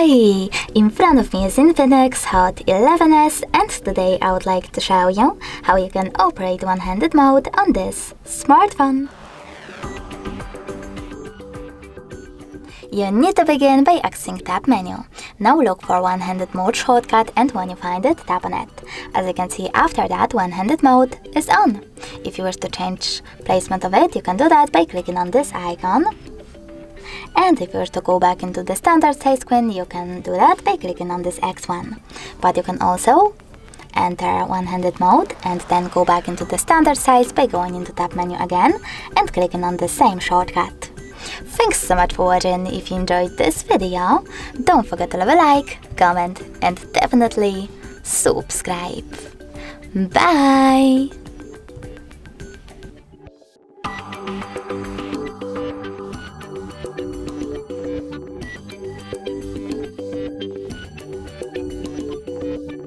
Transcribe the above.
Hi! In front of me is INFINIX Hot 11s, and today I would like to show you how you can operate one-handed mode on this smartphone. You need to begin by accessing Tab menu. Now look for one-handed mode shortcut, and when you find it, tap on it. As you can see, after that, one-handed mode is on. If you wish to change placement of it, you can do that by clicking on this icon. And if you wish to go back into the standard size screen, you can do that by clicking on this X one. But you can also enter one-handed mode and then go back into the standard size by going into Tab menu again and clicking on the same shortcut. Thanks so much for watching. If you enjoyed this video, don't forget to leave a like, comment and definitely subscribe. Bye!